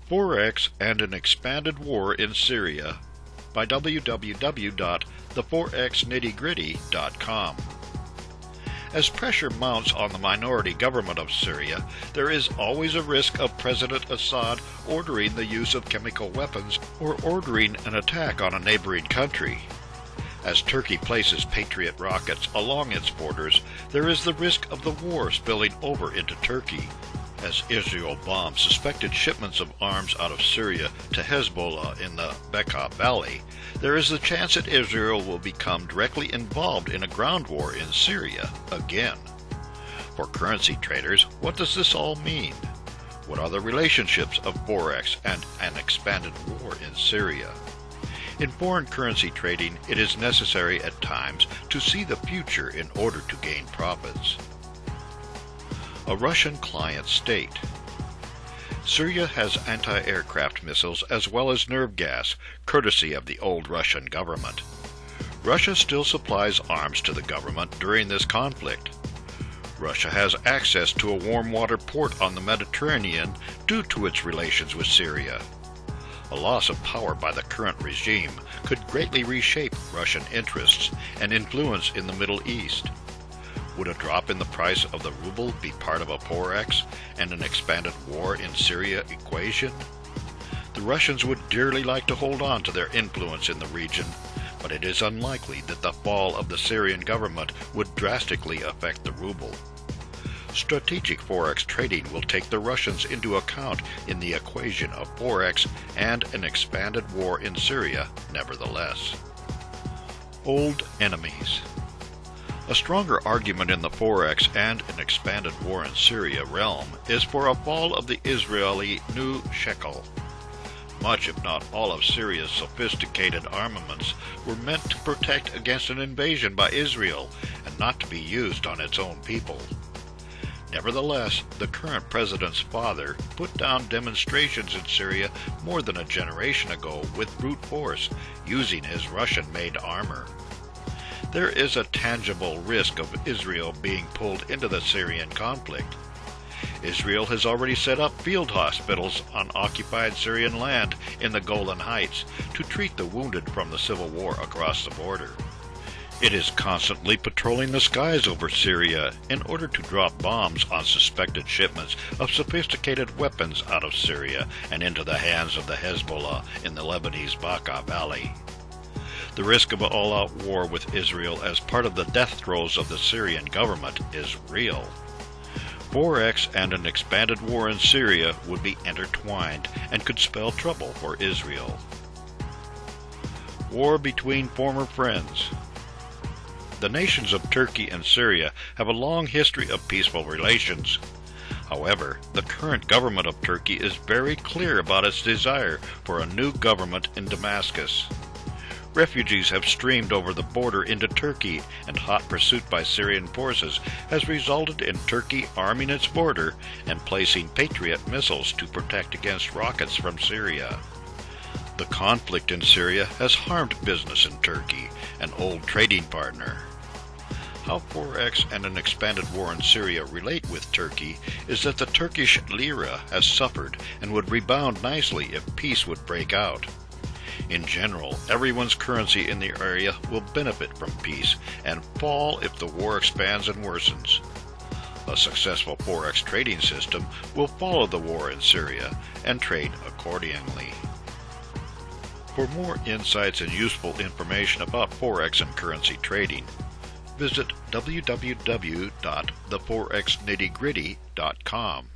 Forex and an Expanded War in Syria by www.theforexnittygritty.com. As pressure mounts on the minority government of Syria, there is always a risk of President Assad ordering the use of chemical weapons or ordering an attack on a neighboring country. As Turkey places Patriot rockets along its borders, there is the risk of the war spilling over into Turkey. As Israel bombs suspected shipments of arms out of Syria to Hezbollah in the Bekaa Valley, there is the chance that Israel will become directly involved in a ground war in Syria again. For currency traders, what does this all mean? What are the relationships of Forex and an expanded war in Syria? In foreign currency trading, it is necessary at times to see the future in order to gain profits. A Russian client state. Syria has anti-aircraft missiles as well as nerve gas, courtesy of the old Russian government. Russia still supplies arms to the government during this conflict. Russia has access to a warm water port on the Mediterranean due to its relations with Syria. A loss of power by the current regime could greatly reshape Russian interests and influence in the Middle East. Would a drop in the price of the ruble be part of a Forex and an expanded war in Syria equation? The Russians would dearly like to hold on to their influence in the region, but it is unlikely that the fall of the Syrian government would drastically affect the ruble. Strategic Forex trading will take the Russians into account in the equation of Forex and an expanded war in Syria, nevertheless. Old enemies. A stronger argument in the Forex and an expanded war in Syria realm is for a fall of the Israeli new shekel. Much, if not all, of Syria's sophisticated armaments were meant to protect against an invasion by Israel and not to be used on its own people. Nevertheless, the current president's father put down demonstrations in Syria more than a generation ago with brute force, using his Russian-made armor. There is a tangible risk of Israel being pulled into the Syrian conflict. Israel has already set up field hospitals on occupied Syrian land in the Golan Heights to treat the wounded from the civil war across the border. It is constantly patrolling the skies over Syria in order to drop bombs on suspected shipments of sophisticated weapons out of Syria and into the hands of the Hezbollah in the Lebanese Bekaa Valley. The risk of an all-out war with Israel as part of the death throes of the Syrian government is real. Forex and an expanded war in Syria would be intertwined and could spell trouble for Israel. War between former friends. The nations of Turkey and Syria have a long history of peaceful relations. However, the current government of Turkey is very clear about its desire for a new government in Damascus. Refugees have streamed over the border into Turkey, and hot pursuit by Syrian forces has resulted in Turkey arming its border and placing Patriot missiles to protect against rockets from Syria. The conflict in Syria has harmed business in Turkey, an old trading partner. How Forex and an expanded war in Syria relate with Turkey is that the Turkish lira has suffered and would rebound nicely if peace would break out. In general, everyone's currency in the area will benefit from peace and fall if the war expands and worsens. A successful Forex trading system will follow the war in Syria and trade accordingly. For more insights and useful information about Forex and currency trading, visit www.theforexnittygritty.com.